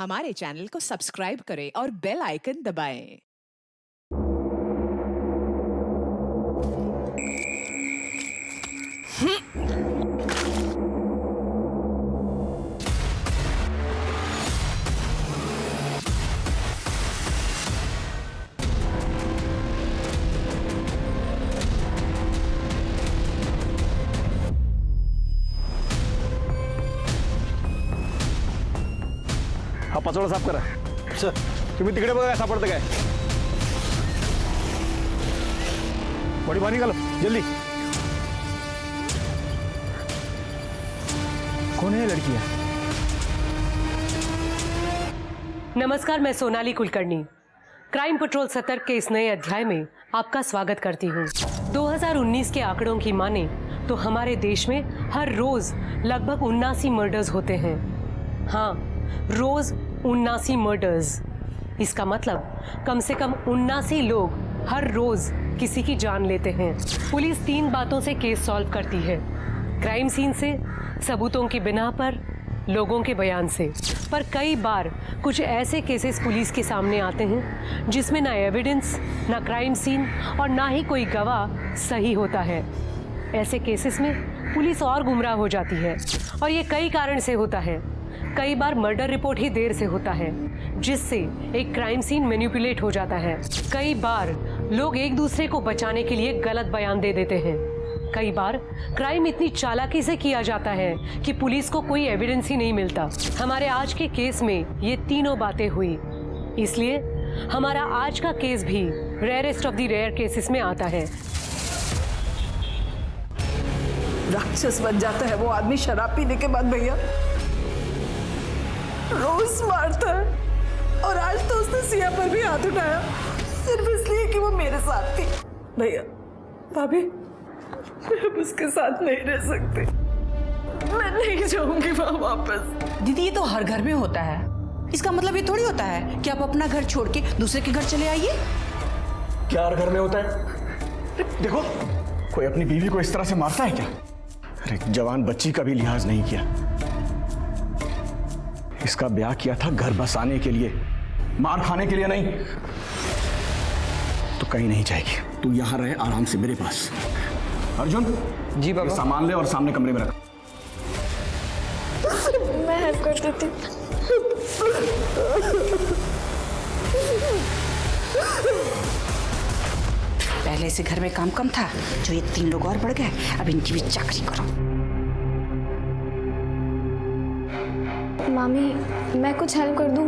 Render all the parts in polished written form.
हमारे चैनल को सब्सक्राइब करें और बेल आइकन दबाएं। हा पाचोळा साफ करा. सर तुम्ही तिकडे बघा सापडतं काय. बॉडी बाहर निकालो जल्दी. कौन है ये लड़की है? नमस्कार, मैं सोनाली कुलकर्णी क्राइम पेट्रोल सतर्क के इस नए अध्याय में आपका स्वागत करती हूँ। 2019 के आंकड़ों की माने तो हमारे देश में हर रोज लगभग 79 मर्डर्स होते हैं। हाँ, रोज 79 मर्डर्स। इसका मतलब कम से कम 79 लोग हर रोज किसी की जान लेते हैं। पुलिस 3 बातों से केस सॉल्व करती है: क्राइम सीन से, सबूतों की बिना पर, लोगों के बयान से। पर कई बार कुछ ऐसे केसेस पुलिस के सामने आते हैं जिसमें ना एविडेंस, ना क्राइम सीन और ना ही कोई गवाह सही होता है। ऐसे केसेस में पुलिस और गुमराह हो जाती है और ये कई कारण से होता है। कई बार मर्डर रिपोर्ट ही देर से होता है जिससे एक क्राइम सीन मैनिपुलेट हो जाता है। कई बार लोग एक दूसरे को बचाने के लिए गलत बयान दे देते हैं। कई बार क्राइम इतनी चालाकी से किया जाता है कि पुलिस को कोई एविडेंस ही नहीं मिलता। हमारे आज के केस में ये तीनों बातें हुई, इसलिए हमारा आज का केस भी rarest of the rare cases में आता है। राक्षस बन जाता है वो आदमी शराब पीने के बाद भैया। रोज मारता है और आज तो उसने सिया पर भी हाथ उठाया सिर्फ इसलिए कि वो मेरे साथ थी। भैया, भाभी, मैं अब उसके साथ नहीं रह सकती। मैं नहीं जाऊंगी वहां वापस। दीदी, ये तो हर घर में होता है। इसका मतलब ये थोड़ी होता है कि आप अपना घर छोड़ के दूसरे के घर चले आइए। क्या हर घर में होता है? देखो, कोई अपनी बीवी को इस तरह से मारता है क्या? अरे जवान बच्ची का भी लिहाज नहीं किया। इसका ब्याह किया था घर बसाने के लिए, मार खाने के लिए नहीं। तो कहीं नहीं जाएगी, तू यहां रहे आराम से मेरे पास। अर्जुन जी बाबा, सामान ले और सामने कमरे में रख। मैं हेल्प कर देती हूँ। पहले से घर में काम कम था, जो ये 3 लोग और बढ़ गए। अब इनकी भी चाकरी करो। मामी, मैं कुछ हेल्प कर दूँ?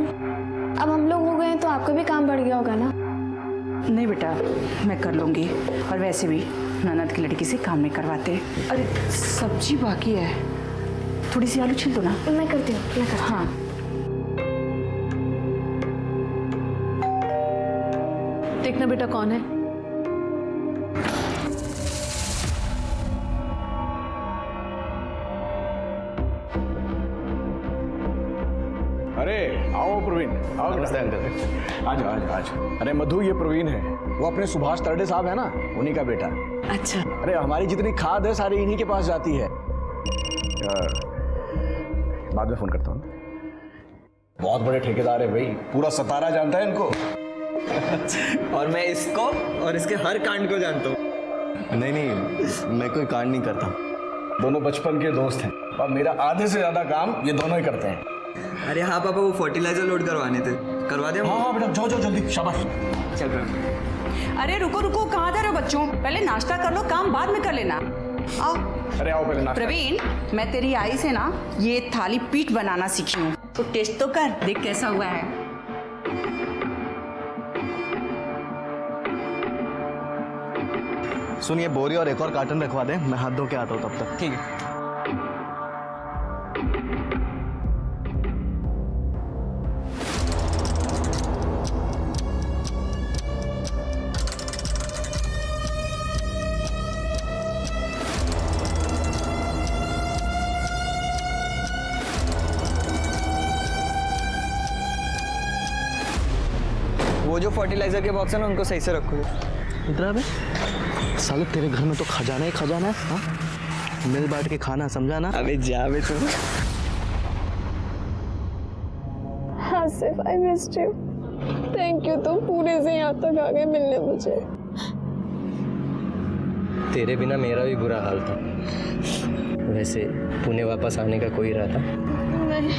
अब हम लोग हो गए हैं तो आपका भी काम बढ़ गया होगा ना? नहीं बेटा, मैं कर लूंगी। और वैसे भी ननद की लड़की से काम नहीं करवाते। अरे सब्जी बाकी है, थोड़ी सी आलू छील दो ना। मैं करती हूँ, मैं करती हूँ। हाँ, देखना बेटा कौन है। अरे आओ प्रवीण, आओ। नमस्ते अंकल। आज आज आज। अरे मधु, ये प्रवीण है, वो अपने सुभाष तरडे साहब है ना, उन्हीं का बेटा। अच्छा। अरे हमारी जितनी खाद है सारी इन्हीं के पास जाती है। बाद में फोन करता हूँ। बहुत बड़े ठेकेदार है भाई, पूरा सतारा जानता है इनको। और मैं इसको और इसके हर कांड को जानता हूँ। नहीं, मैं कोई कांड नहीं करता। दोनों बचपन के दोस्त हैं और मेरा आधे से ज्यादा काम ये दोनों ही करते हैं। अरे हाँ पापा, वो फर्टिलाइजर लोड करवाने थे, करवा दे। हाँ हाँ बेटा, जाओ जाओ जल्दी, शाबाश। चल रहा। अरे रुको रुको, कहाँ जा रहे हो बच्चों? पहले नाश्ता कर लो, काम बाद में कर लेना। आओ। अरे आओ पहले नाश्ता। प्रवीण, मैं तेरी आई से ना ये थाली पीठ बनाना सीखी हूँ, तो टेस्ट तो कर, देख कैसा हुआ है। सुनिए, बोरी और एक और कार्टन रखवा दे, मैं हाथ धो के आता हूँ तब तक। ठीक है। वो जो फर्टिलाइजर के बॉक्स है ना, उनको सही से रखो। इधर अबे साले, तेरे घर में तो खजाना ही खजाना है। हाँ, मिल बांट के खाना, समझा ना? अबे जा बे तू। Asif, I missed you. Thank you, तुम पूरे से यहाँ तक आ गए मिलने मुझे। तेरे बिना मेरा भी बुरा हाल था। वैसे पुणे वापस आने का कोई इरादा? नहीं,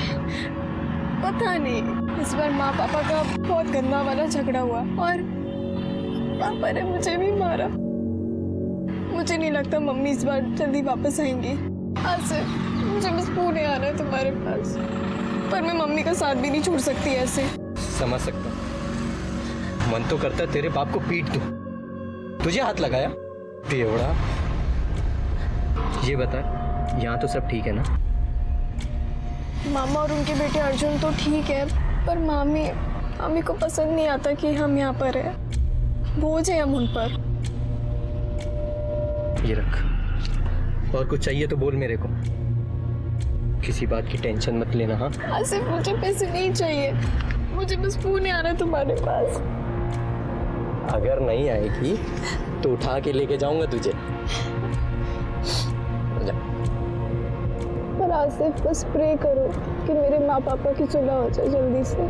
पता नहीं, इस बार माँ पापा का बहुत गंदा वाला झगड़ा हुआ और पापा ने मुझे भी मारा। मुझे नहीं लगता मम्मी इस बार जल्दी वापस आएंगी। आसिफ, मुझे बस पुणे आना है तुम्हारे पास, पर मैं मम्मी का साथ भी नहीं छोड़ सकती ऐसे। समझ सकता हूं। मन तो करता है तेरे बाप को पीट दूं। तुझे हाथ लगाया बेवड़ा। ये बता, यहाँ तो सब ठीक है ना? मामा और उनके बेटे अर्जुन तो ठीक है, पर मामी को पसंद नहीं आता कि हम यहाँ पर हैं। बोझ है हम उन पर। ये रख, और कुछ चाहिए तो बोल मेरे को। किसी बात की टेंशन मत लेना। हाँ आसिफ, मुझे पैसे नहीं चाहिए, मुझे बस पुणे आना है तुम्हारे पास। अगर नहीं आएगी तो उठा के लेके जाऊंगा तुझे। जा। पर आसिफ, बस प्रे करो कि मेरे माँ पापा की सुलह हो जाए जल्दी से।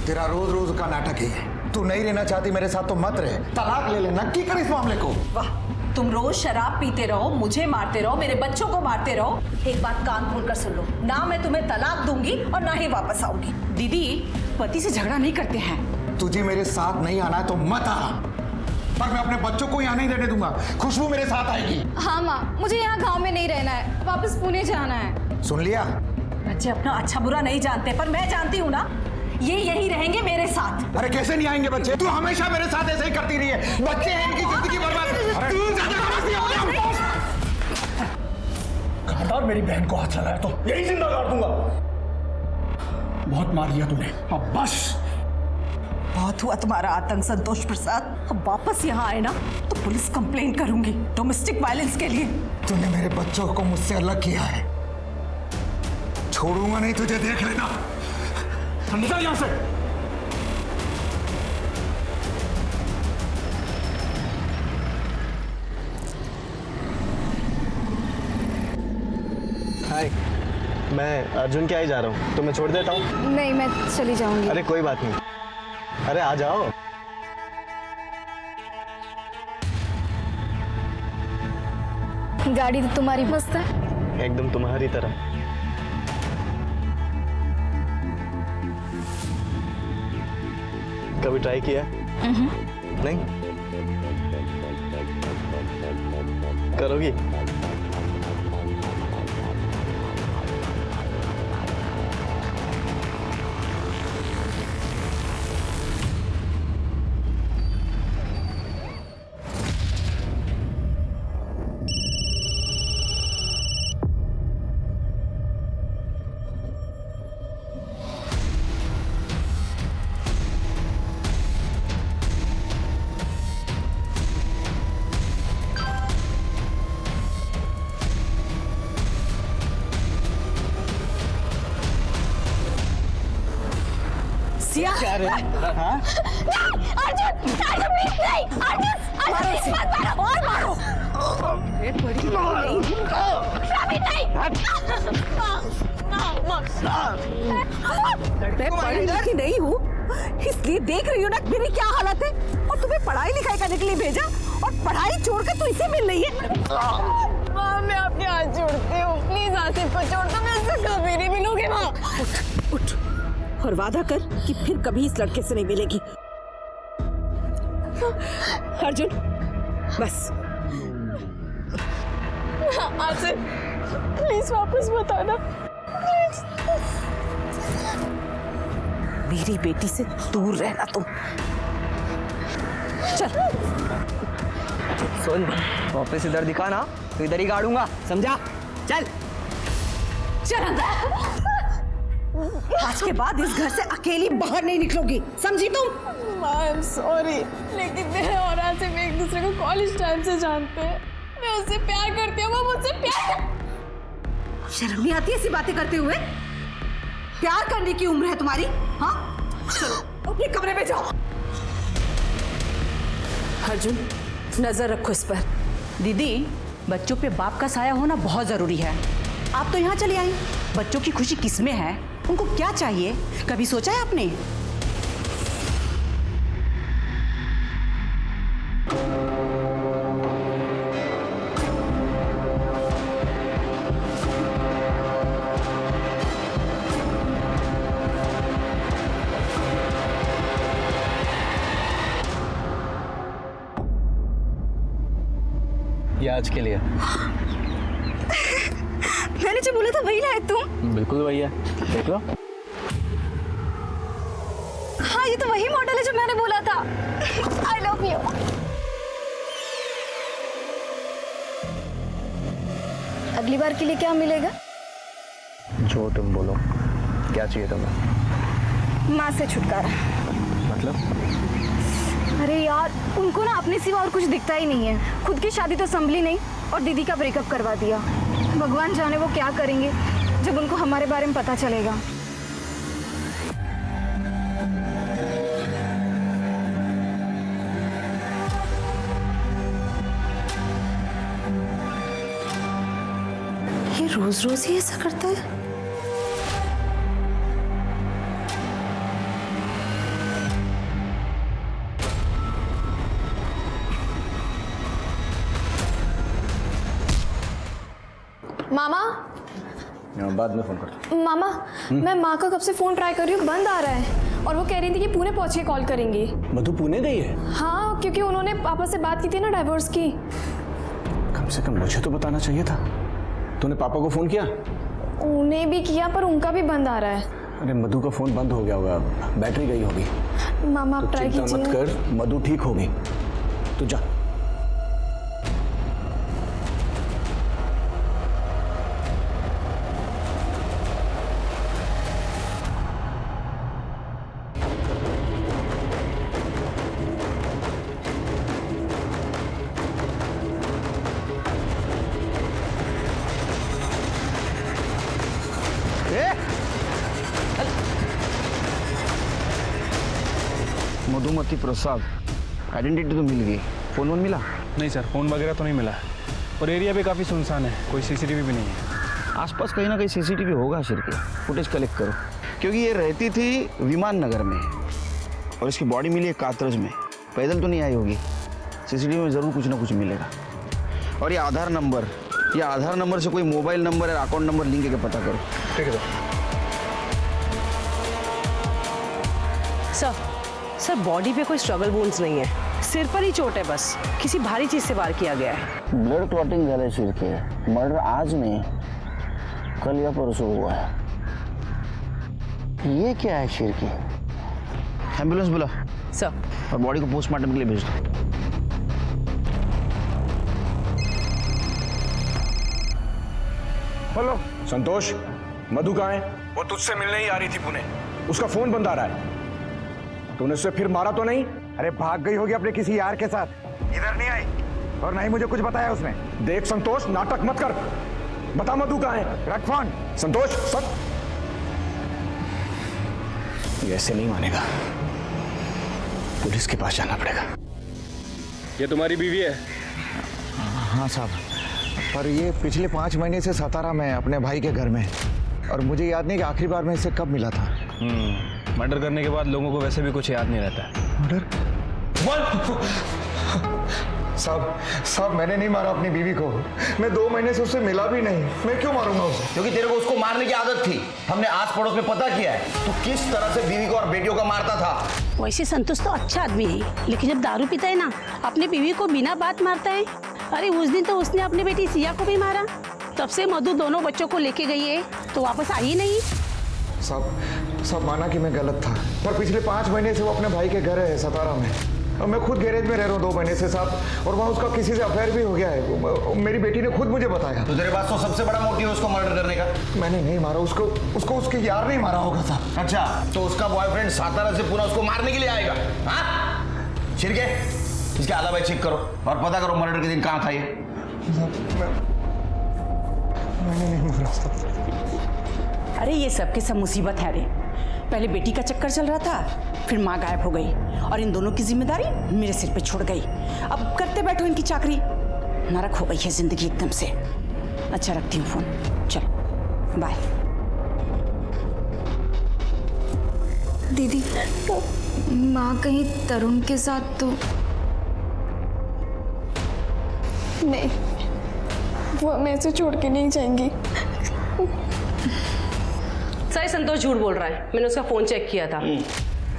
तेरा रोज रोज का नाटक ही है। तू नहीं रहना चाहती मेरे साथ तो मत रहे, तलाक ले ले, नक्की कर इस मामले को। वाह, तुम रोज शराब पीते रहो, मुझे मारते रहो, मेरे बच्चों को मारते रहो। एक बात कान खोल कर सुन लो, ना मैं तुम्हें तलाक दूंगी और ना ही वापस आऊंगी। दीदी, पति से झगड़ा नहीं करते हैं। तुझे मेरे साथ नहीं आना है तो मत आ, पर मैं अपने बच्चों को यहाँ नहीं रहने दूंगा। खुशबू मेरे साथ आएगी। हाँ माँ, मुझे यहाँ गाँव में नहीं रहना है, वापस पुणे जाना है। सुन लिया? बच्चे अपना अच्छा बुरा नहीं जानते, पर मैं जानती हूँ ना, ये यही रहेंगे मेरे साथ। अरे कैसे नहीं आएंगे बच्चे? तू हमेशा मेरे साथ ऐसे ही करती रही है। बच्चे हैं, इनकी जिंदगी बर्बाद। तू ज्यादा समझती हो। खबरदार मेरी बहन को हाथ लगाया तो यही जिंदा गाड़ दूंगा। बहुत मार लिया तूने, अब बस। बहुत हुआ तुम्हारा आतंक संतोष प्रसाद। अब वापस यहाँ आए ना तो पुलिस कंप्लेन करूंगी डोमेस्टिक वायलेंस के लिए। तूने मेरे बच्चों को मुझसे अलग किया है, छोड़ूंगा नहीं तुझे, देख लेना। निकल यहाँ से। हाय, मैं अर्जुन के यहाँ ही जा रहा हूँ, तो मैं छोड़ देता हूँ। नहीं, मैं चली जाऊंगी। अरे कोई बात नहीं, अरे आ जाओ। गाड़ी तो तुम्हारी मस्त है। एकदम तुम्हारी तरह। कभी ट्राई किया? नहीं? करोगी? क्या रे? हाँ? अर्जुन, अर्जुन प्लीज नहीं, अर्जुन, अर्जुन मत मारो, और मारो। अभी नहीं। मैं पढ़ी लिखी नहीं हूँ, इसलिए देख रही हूँ ना मेरी क्या हालत है। और तुम्हें पढ़ाई लिखाई करने के लिए भेजा और पढ़ाई छोड़कर तू इसे मिल रही है। माँ, मैं आपके हाथ जोड़ती हूँ, प्लीज आसिफ को छोड़ दो, मैं उससे कभी नहीं मिलूंगी। माँ उठ और वादा कर कि फिर कभी इस लड़के से नहीं मिलेगी। अर्जुन, बस। आसिफ, प्लीज वापस मत आना, प्लीज। मेरी बेटी से दूर रहना तुम। चल। सुन, वापस इधर दिखा ना तो इधर ही गाड़ूंगा, समझा? चल। चल अंदर। आज के बाद इस घर से अकेली बाहर नहीं निकलोगी, समझी तुम? आई एम सॉरी, लेकिन मैं और आसिफ एक दूसरे को कॉलेज टाइम से जानते हैं। मैं उससे प्यार करती हूँ, वो मुझसे प्यार। शर्म नहीं आती ऐसी बातें करते हुए? प्यार करने की उम्र है तुम्हारी? हाँ, चलो अपने कमरे में जाओ। अर्जुन, नजर रखो इस पर। दीदी, बच्चों पे बाप का साया होना बहुत जरूरी है। आप तो यहाँ चली आई, बच्चों की खुशी किसमें है? उनको क्या चाहिए, कभी सोचा है आपने? ये आज के लिए। मैंने जो बोला था वही लाए तुम? बिल्कुल भैया, देख लो। हाँ, ये तो वही मॉडल है जो मैंने बोला था। आई लव यू। अगली बार के लिए क्या मिलेगा? जो तुम बोलो। क्या चाहिए तुम्हें? माँ से छुटकारा। मतलब? अरे यार, उनको ना अपने सिवा और कुछ दिखता ही नहीं है। खुद की शादी तो संभली नहीं और दीदी का ब्रेकअप करवा दिया। भगवान जाने वो क्या करेंगे जब उनको हमारे बारे में पता चलेगा। ये रोज रोज ही ऐसा करता है। मामा, बाद में फोन करता मामा, मैं माँ का कब से फोन ट्राई कर रही हूँ, बंद आ रहा है। और वो कह रही थी कि पुणे पहुँच के कॉल करेंगी। हूँ। मधु पुणे गई है? हाँ, क्योंकि उन्होंने पापा से बात की थी ना डाइवोर्स की। कम से कम मुझे तो बताना चाहिए था। तूने पापा को फोन किया? उन्हें भी किया पर उनका भी बंद आ रहा है। अरे मधु का फोन बंद हो गया होगा, बैटरी गई होगी। मामा, आप ट्राई चिंता मत कीजिए। कर, मधु ठीक होगी। तू जा। मधुमती प्रसाद, आइडेंटिटी तो मिल गई, फोन वोन मिला? नहीं सर, फ़ोन वगैरह तो नहीं मिला और एरिया भी काफ़ी सुनसान है, कोई सीसीटीवी भी नहीं है। आसपास कहीं ना कहीं सीसीटीवी होगा शिरके, फुटेज कलेक्ट करो। क्योंकि ये रहती थी विमान नगर में और इसकी बॉडी मिली है कात्रज में। पैदल तो नहीं आई होगी, सीसीटीवी में ज़रूर कुछ ना कुछ मिलेगा। और ये आधार नंबर से कोई मोबाइल नंबर या अकाउंट नंबर लिंक करके पता करो। ठीक है सर। सर बॉडी पे कोई स्ट्रगल वुंड्स नहीं है, सिर पर ही चोट है बस, किसी भारी चीज से वार किया गया है। ब्लड क्लॉटिंग झाले शिरके, मर्डर आज नहीं, कल या परसों हुआ है। ये क्या है शिरके? एम्बुलेंस बुला सर। और बॉडी को पोस्टमार्टम के लिए भेज दो। हेलो संतोष, मधु कहाँ है? वो तुझसे मिलने ही आ रही थी पुणे, उसका फोन बंद आ रहा है। तूने उससे फिर मारा तो नहीं? अरे भाग गई होगी अपने किसी यार के साथ, इधर नहीं आई और नहीं मुझे कुछ बताया उसने। देख संतोष, नाटक मत कर, बता मधु कहाँ है? रख फोन। संतोष ये ऐसे नहीं मानेगा, पुलिस के पास जाना पड़ेगा। ये तुम्हारी बीवी है? हाँ साहब, पर ये पिछले 5 महीने से सतारा में अपने भाई के घर में, और मुझे याद नहीं कि आखिरी बार मैं इससे कब मिला था। मर्डर करने के बाद लोगों को वैसे भी कुछ याद नहीं रहता। मर्डर? साहब मैंने नहीं मारा अपनी बीवी को, मैं 2 महीने से उससे मिला भी नहीं, मैं क्यों मारूंगा उसे? क्योंकि तेरे को उसको मारने की आदत थी। हमने आस पड़ोस में पता किया है तू किस तरह से बीवी को और बेटियों को मारता था। वैसे संतोष तो अच्छा आदमी है, लेकिन जब दारू पीता है ना, अपनी बीवी को बिना बात मारता है। अरे उस दिन तो उसने अपनी बेटी सिया को भी मारा। तब से मधु दोनों बच्चों को लेके गई है तो वापस आई नहीं। साहब माना कि मैं गलत था, पर पिछले 5 महीने से वो अपने भाई के घर है सतारा में, और मैं खुद गैरेज में रह रहा हूँ 2 महीने से साहब, और वहाँ उसका किसी से अफेयर भी हो गया है। मेरी बेटी ने खुद मुझे बताया। तो तेरे पास तो सबसे बड़ा मोटिव है उसको मर्डर करने का। मैंने नहीं मारा उसको उसके यार नहीं मारा होगा साहब। अच्छा, तो उसका बॉयफ्रेंड सातारा से पूरा उसको मारने के लिए आएगा? हाँ शिरके, इसके अलावा चेक करो और पता करो मर्डर के दिन कहाँ था ये। मैंने नहीं मारा साहब। अरे ये सबके सब मुसीबत है रे। पहले बेटी का चक्कर चल रहा था, फिर माँ गायब हो गई और इन दोनों की जिम्मेदारी मेरे सिर पे छोड़ गई। अब करते बैठो इनकी चाकरी। नरक हो गई है जिंदगी एकदम से। अच्छा रखती हूँ फोन, चलो बाय। दीदी माँ कहीं तरुण के साथ तो नहीं, वो हमें ऐसे छोड़ के नहीं जाएंगी। सर संतोष झूठ बोल रहा है, मैंने उसका फ़ोन चेक किया था।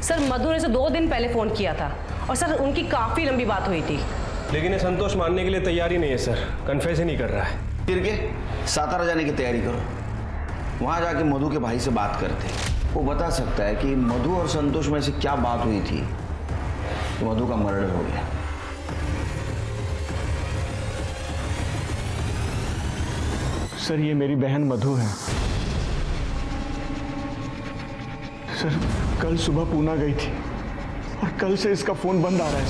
सर मधु ने 2 दिन पहले फ़ोन किया था और सर उनकी काफ़ी लंबी बात हुई थी। लेकिन ये संतोष मानने के लिए तैयार ही नहीं है सर, कन्फेस ही नहीं कर रहा है। फिर के सातारा जाने की तैयारी करो, वहाँ जाके मधु के भाई से बात करते, वो बता सकता है कि मधु और संतोष में से क्या बात हुई थी तो मधु का मर्डर हो गया। सर ये मेरी बहन मधु है। सर कल सुबह पूना गई थी और कल से इसका फोन बंद आ रहा है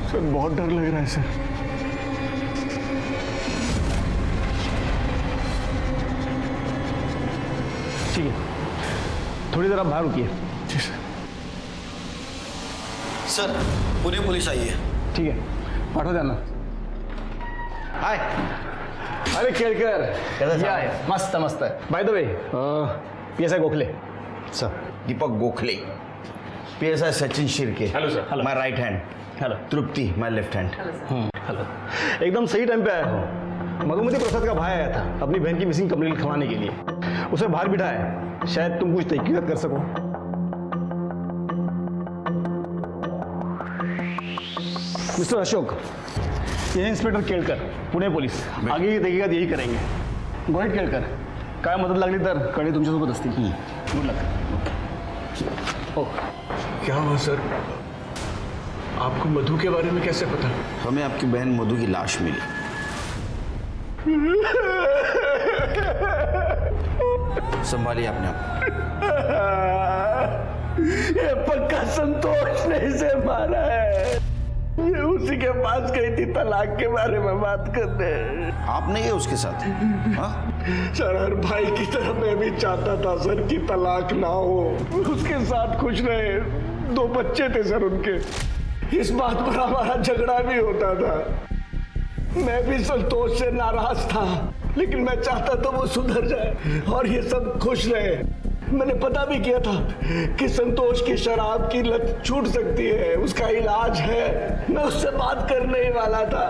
सर बहुत डर लग रहा है सर। ठीक है, थोड़ी देर आप बाहर रुकिए। जी सर। सर पुणे पुलिस आई है। ठीक है, पाठो जाना। हाय। अरे केळकर या है। मस्त मस्त by the way PSI Gokhale sir Deepak Gokhale, PSI Sachin Shirke. Hello sir. Hello. My right hand. Hello. Tripti my left hand. Hello. एकदम सही टाइम पे आया हूँ। मधुमती प्रसाद का भाई आया था अपनी बहन की मिसिंग कंप्लेंट लिखवाने के लिए, उसे बाहर बिठाया है, शायद तुम कुछ तहकीकात कर सको। मिस्टर अशोक, ये है इंस्पेक्टर केळकर, पुणे पोलीस। आगे की तहकीकात यही करेंगे। गोहित केळकर, काय मदत लागली तर कळी तुमच्यासोबत असतील। Good luck. ओ क्या हुआ सर? आपको मधु के बारे में कैसे पता? हमें आपकी बहन मधु की लाश मिली। संभालिए अपने आप। ये पक्का संतोष ने इसे मारा है। ये उसी के पास गई थी तलाक के बारे में बात करने। आप नहीं है उसके साथ? हाँ? सर हर भाई की तरह मैं भी चाहता था सर कि तलाक ना हो, उसके साथ खुश रहे। 2 बच्चे थे सर उनके। इस बात पर हमारा झगड़ा भी होता था। मैं भी संतोष से नाराज था, लेकिन मैं चाहता था वो सुधर जाए और ये सब खुश रहे। मैंने पता भी किया था कि संतोष की शराब की लत छूट सकती है, उसका इलाज है। मैं उससे बात करने ही वाला था।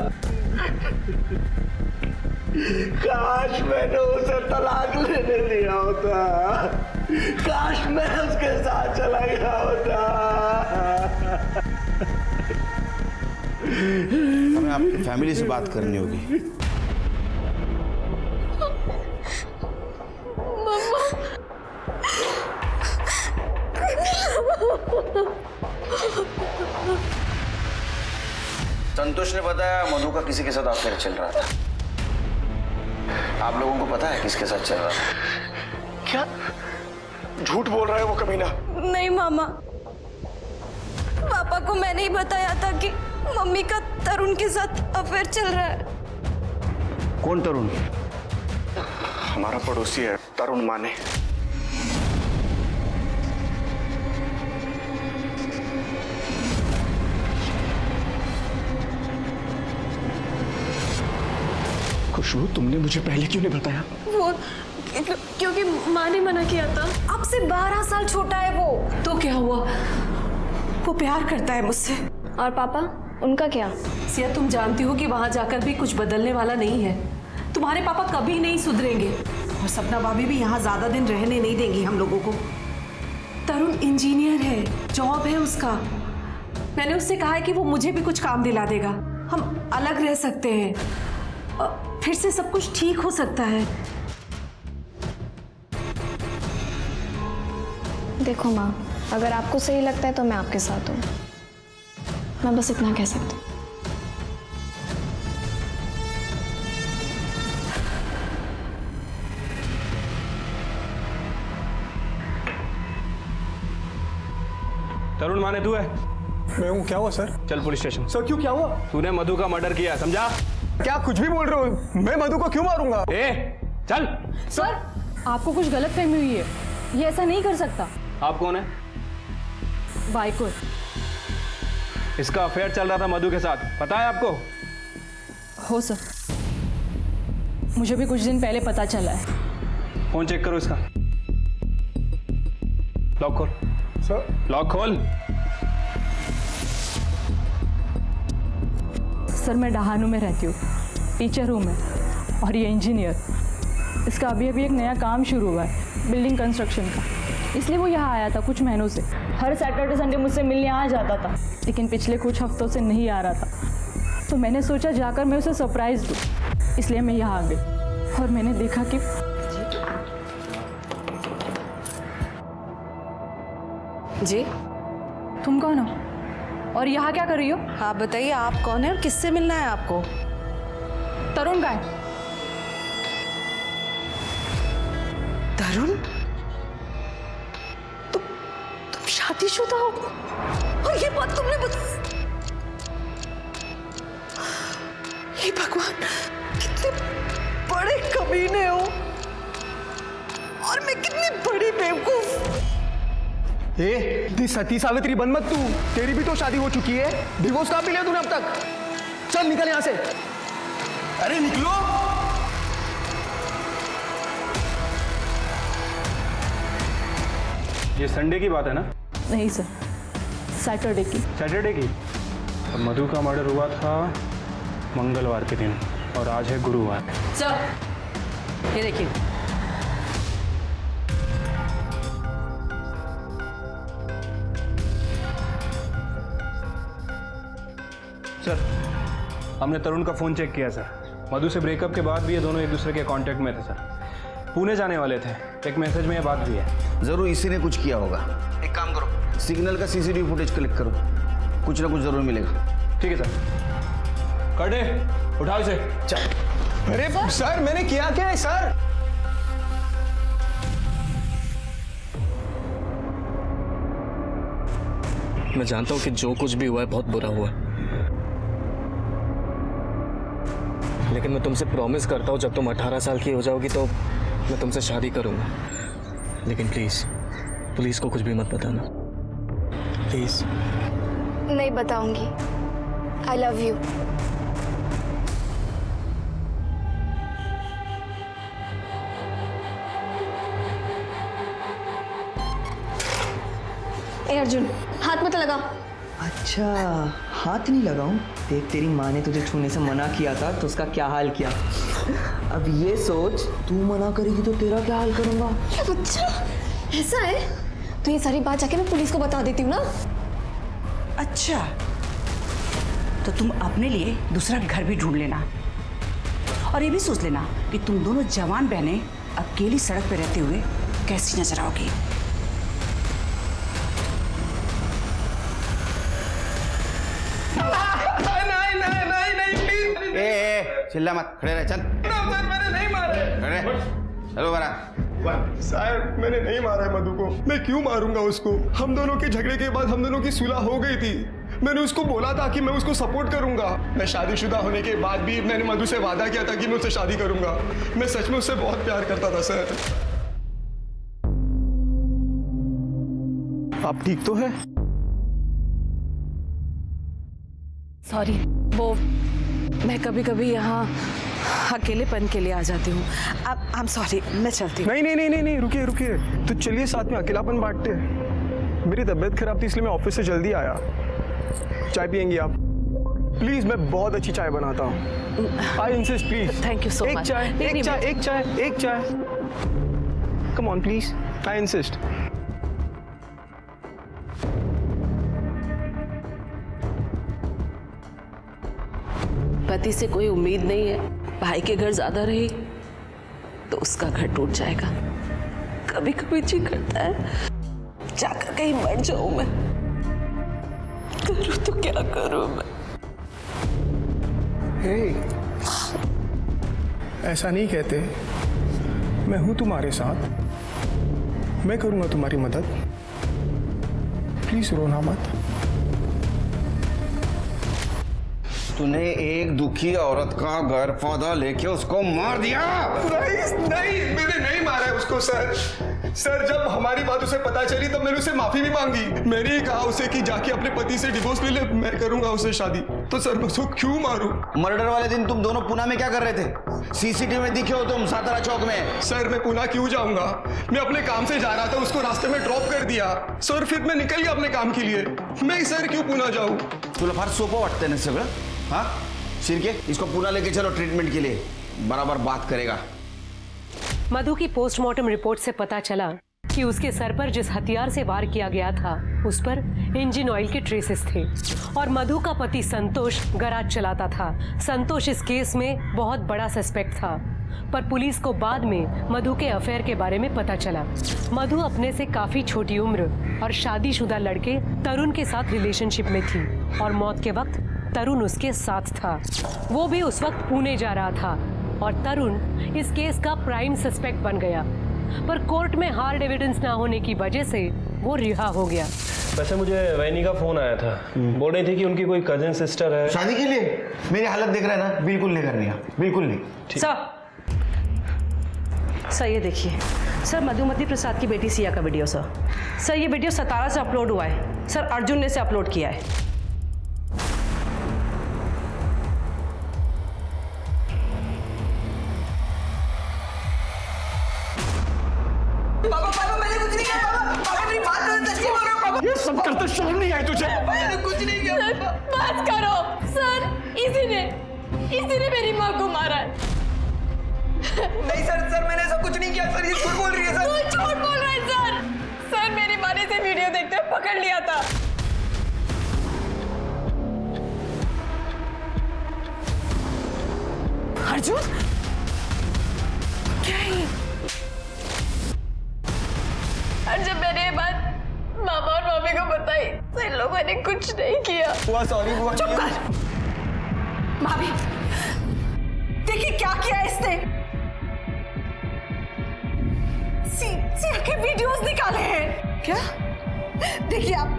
काश मैंने उसे तलाक लेने दिया होता, काश मैं उसके साथ चला गया होता। हमें आपकी फैमिली से बात करनी होगी। संतोष ने बताया मधु का किसी के साथ अफेयर चल रहा था। आप लोगों को पता है किसके साथ चल रहा था? क्या झूठ बोल रहा है वो कमीना? नहीं मामा, पापा को मैंने ही बताया था कि मम्मी का तरुण के साथ अफेयर चल रहा है। कौन तरुण? हमारा पड़ोसी है तरुण माने। खुशबू, तुमने मुझे पहले क्यों नहीं बताया? वो क्योंकि माँ ने मना किया था। आपसे 12 साल छोटा है वो। तो क्या हुआ? वो प्यार करता है मुझसे। और पापा, उनका क्या? सिया, तुम जानती हो कि वहां जाकर भी कुछ बदलने वाला नहीं है। तुम्हारे पापा कभी नहीं सुधरेंगे और सपना भाभी भी यहाँ ज्यादा दिन रहने नहीं देंगी हम लोगों को। तरुण इंजीनियर है, जॉब है उसका। मैंने उससे कहा है कि वो मुझे भी कुछ काम दिला देगा, हम अलग रह सकते हैं, फिर से सब कुछ ठीक हो सकता है। देखो माँ, अगर आपको सही लगता है तो मैं आपके साथ हूँ। मैं बस इतना कह सकती हूँ। तरुण माने तू है? मैं हूँ। क्या हुआ सर? चल पुलिस स्टेशन। सर क्यों, क्या हुआ? तूने मधु का मर्डर किया, समझा? क्या कुछ भी बोल रहे हो? मैं मधु को क्यों मारूंगा? चल। सर, आपको कुछ गलतफहमी हुई है, ये ऐसा नहीं कर सकता। आप कौन है? बाइको। इसका अफेयर चल रहा था मधु के साथ, पता है आपको? हो सर, मुझे भी कुछ दिन पहले पता चला है। फोन चेक करो इसका। लॉक खोल। लॉक खोल। सर मैं डहानू में रहती हूँ, टीचर हूँ मैं, और ये इंजीनियर। इसका अभी एक नया काम शुरू हुआ है, बिल्डिंग कंस्ट्रक्शन का, इसलिए वो यहाँ आया था कुछ महीनों से। हर सैटरडे संडे मुझसे मिलने आ जाता था, लेकिन पिछले कुछ हफ्तों से नहीं आ रहा था। तो मैंने सोचा जाकर मैं उसे सरप्राइज़ दूँ, इसलिए मैं यहाँ आ गई। और मैंने देखा कि जी तुम कौन हो और यहाँ क्या कर रही हो? आप बताइए, आप कौन है और किससे मिलना है आपको? तरुण का है। तरुण? तुम शादीशुदा हो और ये बात तुमने हे भगवान, कितने बड़े कमीने हो और मैं कितनी बड़ी बेवकूफ। दी सती सावित्री बन मत तू, तेरी भी तो शादी हो चुकी है, डिवोर्स कहाँ मिला तूने अब तक? चल निकल यहाँ से। अरे निकलो। ये संडे की बात है ना? नहीं सर, सैटरडे की। सैटरडे की? अब मधु का मर्डर हुआ था मंगलवार के दिन और आज है गुरुवार। सर ये देखिए, सर हमने तरुण का फ़ोन चेक किया सर। मधु से ब्रेकअप के बाद भी ये दोनों एक दूसरे के कांटेक्ट में थे सर। पुणे जाने वाले थे, एक मैसेज में ये बात भी है। जरूर इसी ने कुछ किया होगा। एक काम करो, सिग्नल का सीसीटीवी फुटेज कलेक्ट करो, कुछ ना कुछ जरूर मिलेगा। ठीक है सर। कर्डे उठाओ इसे। चल। अरे सर मैंने किया क्या है सर? मैं जानता हूँ कि जो कुछ भी हुआ है बहुत बुरा हुआ है, लेकिन मैं तुमसे प्रॉमिस करता हूँ जब तुम 18 साल की हो जाओगी तो मैं तुमसे शादी करूँगा। लेकिन प्लीज़ पुलिस को कुछ भी मत बताना, प्लीज़। नहीं बताऊंगी। I love you. ए अर्जुन, हाथ मत लगा। अच्छा हाथ नहीं लगाऊं? देख तेरी माँ ने तुझे छूने से मना किया था तो उसका क्या हाल किया। अब ये सोच, तू मना करेगी तो तेरा क्या हाल करूंगा। अच्छा ऐसा है, तो ये सारी बात जाके मैं पुलिस को बता देती हूँ ना। अच्छा तो तुम अपने लिए दूसरा घर भी ढूंढ लेना, और ये भी सोच लेना कि तुम दोनों जवान बहनें अकेली सड़क पे रहते हुए कैसी नजर आओगी। चिल्ला मत, खड़े रह। चल। मैंने नहीं मारा है। चलो बरा। साहब मैंने नहीं मारा है मधु को। मैं क्यों मारूंगा उसको? हम दोनों के झगड़े के बाद हम दोनों की सुलह हो गई थी। मैंने उसको बोला था कि मैं उसको सपोर्ट करूंगा। मैं शादीशुदा होने के बाद भी मैंने मधु से वादा किया था कि मैं उससे शादी करूंगा। मैं सच में उससे बहुत प्यार करता था सर। आप ठीक तो है? सॉरी, वो मैं कभी कभी यहाँ अकेलेपन के लिए आ जाती हूँ। आई एम सॉरी, मैं चलती हूँ। नहीं, रुकिए। तो चलिए साथ में अकेलापन बांटते हैं। मेरी तबीयत खराब थी इसलिए मैं ऑफिस से जल्दी आया। चाय पियेंगी आप? प्लीज, मैं बहुत अच्छी चाय बनाता हूँ। I insist please. Thank you so much. एक चाय। Come on please, I insist. पति से कोई उम्मीद नहीं है, भाई के घर ज्यादा रही तो उसका घर टूट जाएगा। कभी कभी जी करता है जाकर कहीं मर जाऊं मैं। करूं तो क्या करूं मैं? ऐसा नहीं कहते। मैं हूं तुम्हारे साथ, मैं करूंगा तुम्हारी मदद। प्लीज रोना मत। तूने एक दुखी औरत का घर पौधा लेके उसको मार दिया। नहीं, मैंने नहीं मारा है उसको सर। सर जब हमारी बात उसे पता चली तब मैंने उसे माफी भी मांगी। मैंने ही कहा उसे कि जाके अपने पति से डिवोर्स ले ले, मैं करूंगा उससे शादी। तो सर मैं उसको क्यों मारूं? मर्डर वाले दिन तुम दोनों पुणे में क्या कर रहे थे? सीसीटीवी में दिखे हो तुम सातारा चौक में। सर मैं पुणे क्यों जाऊंगा? मैं अपने काम से जा रहा था, उसको रास्ते में ड्रॉप कर दिया सर, फिर मैं निकल गया अपने काम के लिए। मैं सर क्यों पुणे जाऊं? तुला फार सोपं वाटतं ना सगळं? हाँ शिर्के, इसको पुणे लेके चलो ट्रीटमेंट के लिए, बराबर बात करेगा। मधु की पोस्टमार्टम रिपोर्ट से पता चला कि उसके सर पर जिस हथियार से वार किया गया था उस पर इंजन ऑयल के ट्रेसेस थे और मधु का पति संतोष गैराज चलाता था। संतोष इस केस में बहुत बड़ा सस्पेक्ट था, पर पुलिस को बाद में मधु के अफेयर के बारे में पता चला। मधु अपने से काफी छोटी उम्र और शादीशुदा लड़के तरुण के साथ रिलेशनशिप में थी और मौत के वक्त तरुण उसके साथ था। वो भी उस वक्त पुणे जा रहा था और तरुण इस केस का प्राइम सस्पेक्ट बन गया, पर कोर्ट में हार्ड एविडेंस ना होने की वजह से वो रिहा हो गया। वैसे मुझे वैनी का फोन आया था, बोल रही थी कि उनकी कोई कजिन सिस्टर है शादी के लिए। मेरी हालत देख रहा है ना, बिल्कुल नहीं करनी है, बिल्कुल नहीं। सर ये देखिए सर, मधुमती प्रसाद की बेटी सिया का वीडियो सर। सर ये वीडियो सतारा से अपलोड हुआ है सर, अर्जुन ने इसे अपलोड किया है। पापा मैंने कुछ नहीं किया। पापा मेरी बात करो, सच बोल रहे हो पापा? ये सब करते शर्म नहीं आई तुझे? मैंने कुछ नहीं किया। बात करो सर, इसी ने मेरी माँ को मारा है। नहीं सर मैंने ऐसा कुछ नहीं किया सर, ये झूठ बोल रही है सर। तू झूठ बोल रहा है सर। सर मेरी माँ ने इसे वीडियो देखते हुए पकड़ लिया था। अर्जुन क्या है ये? और जब मैंने ये बात मामा और मामी को बताई तो इन लोगों ने कुछ नहीं किया। बुआ सॉरी बुआ। चुप कर भाभी, देखिए क्या किया इसने। सिया के वीडियोस निकाले हैं क्या? देखिए आप।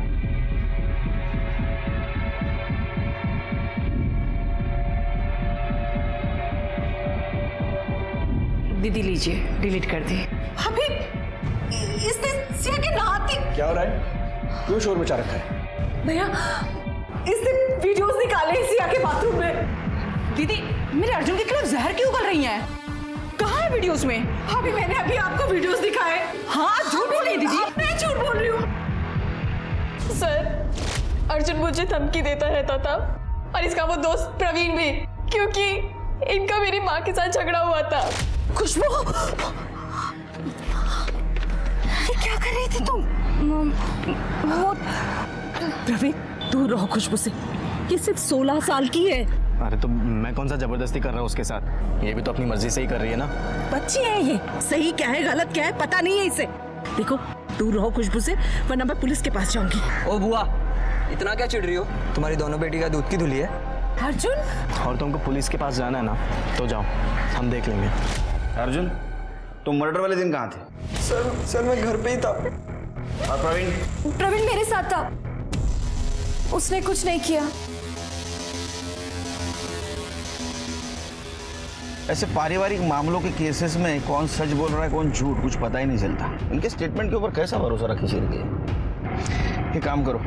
दीदी लीजिए, डिलीट कर दी। भाभी इसने सिया के नहाती। क्या हो रहा है? क्यों शोर मचा रखा है? भैया इसने वीडियोस निकाले हैं सिया के बाथरूम में। दीदी मेरे अर्जुन के खिलाफ जहर क्यों उगल रही हैं? कहाँ है वीडियोस में? भाभी मैंने अभी आपको वीडियोस दिखाए। हाँ झूठ बोल रही है दीदी। मैं झूठ बोल रही हूँ सर अर्जुन मुझे धमकी देता रहता था और इसका वो दोस्त प्रवीण भी, क्योंकि इनका मेरी माँ के साथ झगड़ा हुआ था। खुशबू ये क्या कर रही थी तुम? वो प्रवीण दूर रहो खुशबू से, ये सिर्फ 16 साल की है। अरे तो मैं कौन सा जबरदस्ती कर रहा हूँ उसके साथ? ये भी तो अपनी मर्जी से ही कर रही है ना। बच्ची है ये, सही क्या है गलत क्या है पता नहीं है इसे। देखो दूर रहो खुशबू से, वरना मैं पुलिस के पास जाऊंगी। ओ बुआ इतना क्या चिढ़ रही हो? तुम्हारी दोनों बेटी का दूध की धुली है। अर्जुन और तुमको पुलिस के पास जाना है ना तो जाओ, हम देख लेंगे। अर्जुन तुम मर्डर वाले दिन कहाँ थे? सर मैं घर पे ही था। और प्रवीण मेरे साथ था, उसने कुछ नहीं किया। ऐसे पारिवारिक मामलों के केसेस में कौन सच बोल रहा है कौन झूठ कुछ पता ही नहीं चलता। इनके स्टेटमेंट के ऊपर कैसा भरोसा रखे शिर्के? ये काम करो,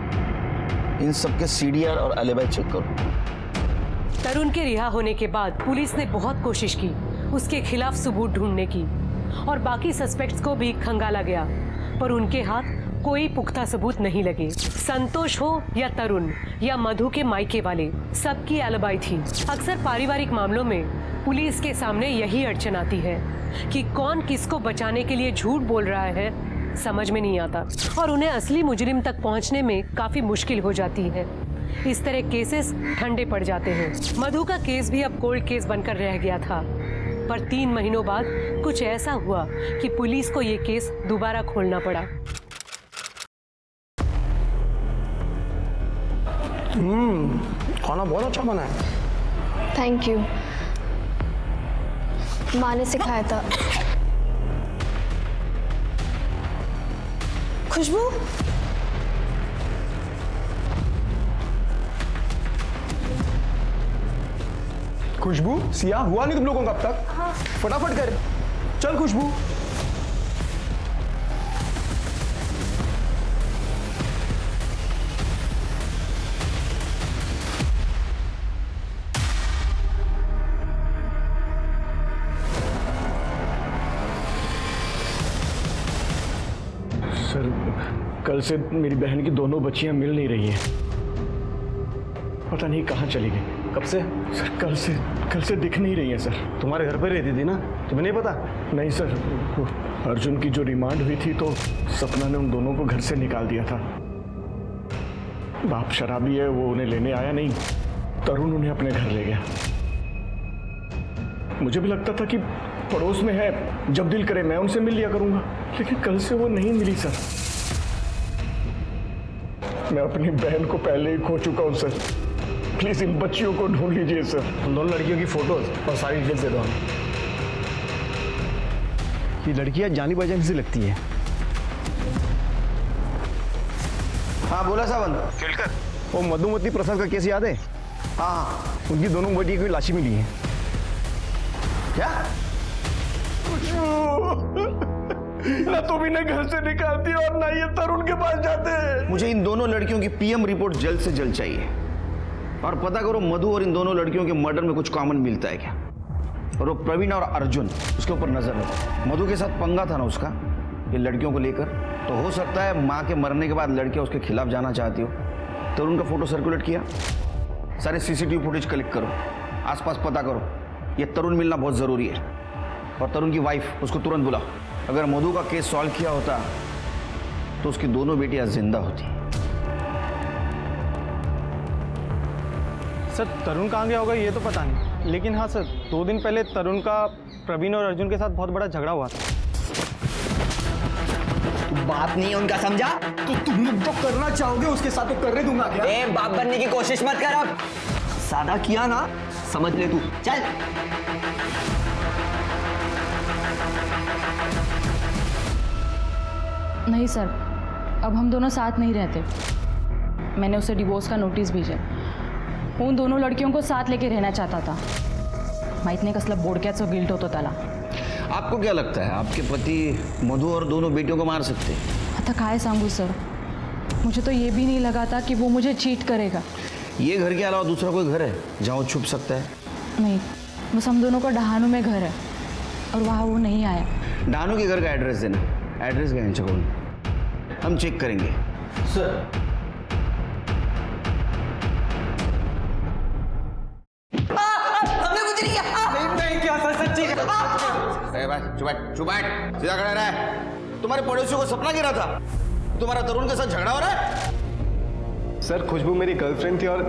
इन सबके सीडीआर और एलिबाई चेक करो। तरुण के रिहा होने के बाद पुलिस ने बहुत कोशिश की उसके खिलाफ सबूत ढूंढने की और बाकी सस्पेक्ट्स को भी खंगाला गया, पर उनके हाथ कोई पुख्ता सबूत नहीं लगे। संतोष हो या तरुण या मधु के मायके वाले, सबकी एलिबाई थी। अक्सर पारिवारिक मामलों में पुलिस के सामने यही अड़चन आती है कि कौन किसको बचाने के लिए झूठ बोल रहा है, समझ में नहीं आता और उन्हें असली मुजरिम तक पहुंचने में काफी मुश्किल हो जाती है। इस तरह केसेस ठंडे पड़ जाते हैं। मधु का केस भी अब कोल्ड केस बनकर रह गया था, पर 3 महीनों बाद कुछ ऐसा हुआ कि पुलिस को ये केस दोबारा खोलना पड़ा। खाना बहुत अच्छा बना है। थैंक यू, माँ ने सिखाया था। खुशबू खुशबू सिया हुआ नहीं तुम लोगों का अब तक? हाँ। फटाफट कर, चल खुशबू। सर कल से मेरी बहन की दोनों बच्चियां मिल नहीं रही हैं। पता नहीं कहाँ चली गई। कब से? सर कल से दिख नहीं रही हैं सर। तुम्हारे घर पर रहती थी ना, तुम्हें नहीं पता? नहीं सर, वो अर्जुन की जो रिमांड हुई थी तो सपना ने उन दोनों को घर से निकाल दिया था। बाप शराबी है, वो उन्हें लेने आया नहीं, तरुण उन्हें अपने घर ले गया। मुझे भी लगता था कि पड़ोस में है, जब दिल करे मैं उनसे मिल लिया करूंगा, लेकिन कल से वो नहीं मिली सर। मैं अपनी बहन को पहले ही खो चुका हूं सर। प्लीज इन बच्चियों को ढूंढ लीजिए सर। उन दोनों लड़कियों की फोटोज और सारी डिटेल्स दे दो हमें। ये लड़कियां जानी पहचानी सी लगती है। हाँ बोला सावन। केलकर, वो मधुमती प्रसाद का केस याद है? हाँ, उनकी दोनों बेटी की लाशें मिली हैं। क्या? ना तुम इन्हें घर से निकालती और ना ये तरुण के पास जाते हैं। मुझे इन दोनों लड़कियों की पीएम रिपोर्ट जल्द से जल्द चाहिए, और पता करो मधु और इन दोनों लड़कियों के मर्डर में कुछ कॉमन मिलता है क्या। और वो प्रवीण और अर्जुन, उसके ऊपर नजर रखो। मधु के साथ पंगा था ना उसका ये लड़कियों को लेकर, तो हो सकता है माँ के मरने के बाद लड़कियां उसके खिलाफ जाना चाहती हो। तरुण का फोटो सर्कुलेट किया, सारे सीसीटीवी फुटेज कलेक्ट करो, आसपास पता करो। ये तरुण मिलना बहुत जरूरी है। और तरुण की वाइफ, उसको तुरंत बुलाओ। अगर मधु का केस सॉल्व किया होता तो उसकी दोनों बेटियां जिंदा होती। सर तरुण कहाँ गया होगा ये तो पता नहीं, लेकिन हाँ सर 2 दिन पहले तरुण का प्रवीण और अर्जुन के साथ बहुत बड़ा झगड़ा हुआ था। बाप नहीं है उनका, समझा? तो तुम लोग जो करना चाहोगे उसके साथ तो करने दूंगा क्या? ए, बाप बनने की कोशिश मत कर। अब सादा किया ना, समझ ले तू। चल नहीं सर, अब हम दोनों साथ नहीं रहते। मैंने उसे डिवोर्स का नोटिस भेजा। उन दोनों लड़कियों को साथ लेके रहना चाहता था। माहित नाही कसलं बोडक्याचं गिल्ट होतं त्याला। आपको क्या लगता है आपके पति मधु और दोनों बेटियों को मार सकते? आता काय सांगू सर, मुझे तो ये भी नहीं लगा था कि वो मुझे चीट करेगा। ये घर के अलावा दूसरा कोई घर है जहाँ वो छुप सकता है? नहीं, बस हम दोनों का डहानू में घर है और वहाँ वो नहीं आया। डानू के घर का एड्रेस देना। एड्रेस क्या है चकोल, हम चेक करेंगे। सर हमने कुछ नहीं किया। नहीं क्या सर, सच्ची चुप बैठ, सीधा खड़ा रहा। तुम्हारे पड़ोसियों को सपना गिरा था तुम्हारा तरुण के साथ झगड़ा हो रहा है? सर खुशबू मेरी गर्लफ्रेंड थी और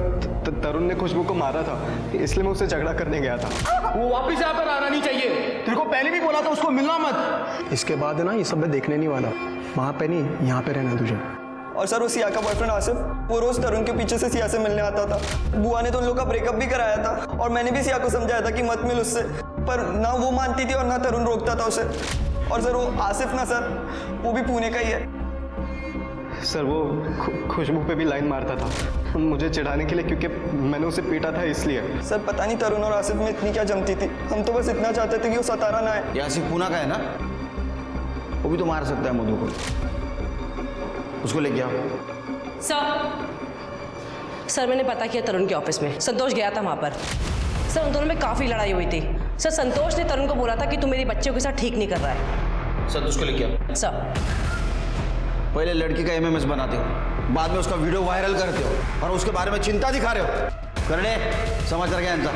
तरुण ने खुशबू को मारा था, इसलिए मैं उससे झगड़ा करने गया था। वो वापिस यहाँ पर आना नहीं चाहिए। तेरे को पहले भी बोला था उसको मिलना मत। इसके बाद है ना ये सब मैं देखने नहीं वाला। वहाँ पे नहीं, यहाँ पे रहना तुझे। और सर वो सिया का बॉयफ्रेंड आसिफ, वो रोज तरुण के पीछे से सिया से मिलने आता था। बुआ ने तो उन लोग का ब्रेकअप भी कराया था और मैंने भी सिया को समझाया था कि मत मिल उससे, पर ना वो मानती थी और ना तरुण रोकता था उसे। और सर वो आसिफ ना सर, वो भी पुणे का ही है। सर वो खुशबू पे भी लाइन मारता था मुझे चिढ़ाने के लिए, क्योंकि मैंने उसे पीटा था इसलिए। सर पता नहीं तरुण और आसिफ में इतनी क्या जमती थी। हम तो बस इतना चाहते थे कि वो सतारा ना आए। ये आसिफ पूना का है ना, वो भी तो मार सकता है मधु को। उसको लेके आओ। सर मैंने पता किया तरुण के ऑफिस में, संतोष गया था वहाँ पर। सर उन दोनों में काफ़ी लड़ाई हुई थी। सर संतोष ने तरुण को बोला था कि तू मेरी बच्चियों के साथ ठीक नहीं कर रहा है। संतोष को लेके आओ। सर पहले लड़की का एमएमएस बनाते हो, बाद में उसका वीडियो वायरल करते हो और उसके बारे में चिंता दिखा रहे हो। करने समाचार क्या इनका?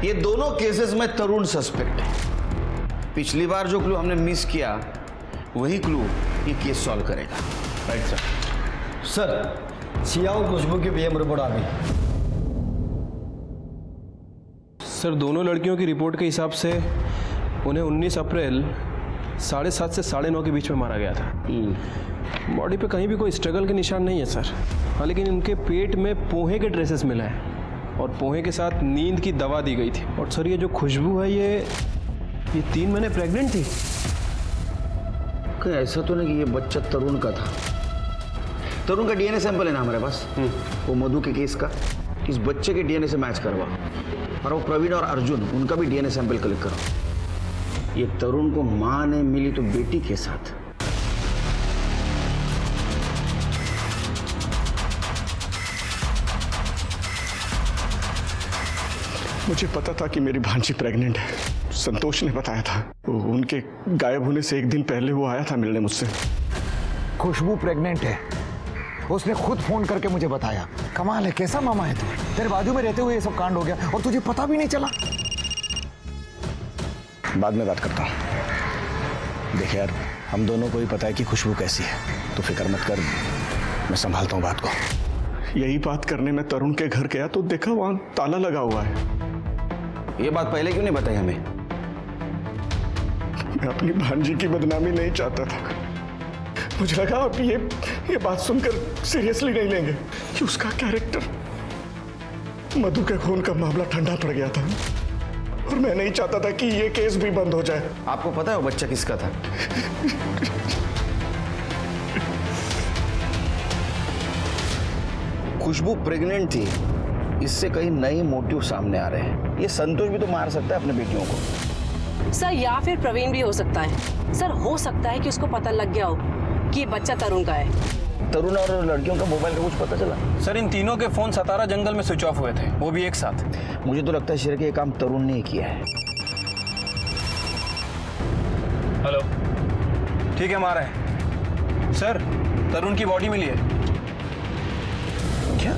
ये दोनों केसेस में तरुण सस्पेक्ट है। पिछली बार जो क्लू हमने मिस किया वही क्लू ये केस सॉल्व करेगा। Right sir. सर सिया और खुशबू की पीएम रिपोर्ट आ गई। सर दोनों लड़कियों की रिपोर्ट के हिसाब से उन्हें 19 अप्रैल 7:30 से 9:30 के बीच में मारा गया था। बॉडी पे कहीं भी कोई स्ट्रगल के निशान नहीं है सर। हाँ, लेकिन इनके पेट में पोहे के ट्रेसेस मिले हैं और पोहे के साथ नींद की दवा दी गई थी। और सर ये जो खुशबू है ये 3 महीने प्रेग्नेंट थी। कहीं ऐसा तो नहीं कि ये बच्चा तरुण का था? तरुण का डीएनए सैंपल है ना हमारे पास, वो मधु के केस का। इस बच्चे के डीएनए से मैच करवा, और वो प्रवीण और अर्जुन उनका भी डीएनए सैंपल कलेक्ट करो। ये तरुण को मां ने मिली तो बेटी के साथ। मुझे पता था कि मेरी भांजी प्रेग्नेंट है। संतोष ने बताया था। उनके गायब होने से एक दिन पहले वो आया था मिलने मुझसे। खुशबू प्रेग्नेंट है, उसने खुद फोन करके मुझे बताया। कमाल है, कैसा मामा है तू। तेरे बाजू में रहते हुए ये सब कांड हो गया और तुझे पता भी नहीं चला। बाद में बात करता हूँ। देख यार, हम दोनों को ही पता है कि खुशबू कैसी है, तो फिक्र मत कर, मैं संभालता हूँ बात को। यही बात करने में तरुण के घर गया तो देखा वहां ताला लगा हुआ है। ये बात पहले क्यों नहीं बताई हमें? मैं अपनी भांजी की बदनामी नहीं चाहता था। मुझे लगा आप ये बात सुनकर सीरियसली नहीं लेंगे कि उसका कैरेक्टर, मधु के खून का मामला ठंडा पड़ गया था और मैं नहीं चाहता था कि ये केस भी बंद हो जाए। आपको पता है वो बच्चा किसका था? खुशबू प्रेग्नेंट थी, इससे कहीं नए मोटिव सामने आ रहे हैं। ये संतोष भी तो मार सकता है अपने बेटियों को। सर या फिर प्रवीण भी हो सकता है। सर हो सकता है कि उसको पता लग गया हो कि ये बच्चा तरुण का है। तरुण और लड़कियों का मोबाइल का कुछ पता चला? सर इन तीनों के फोन सतारा जंगल में स्विच ऑफ हुए थे, वो भी एक साथ। मुझे तो लगता है शेर के ये काम तरुण ने ही किया है। हेलो, ठीक है, हमारा है सर। तरुण की बॉडी मिली है। क्या?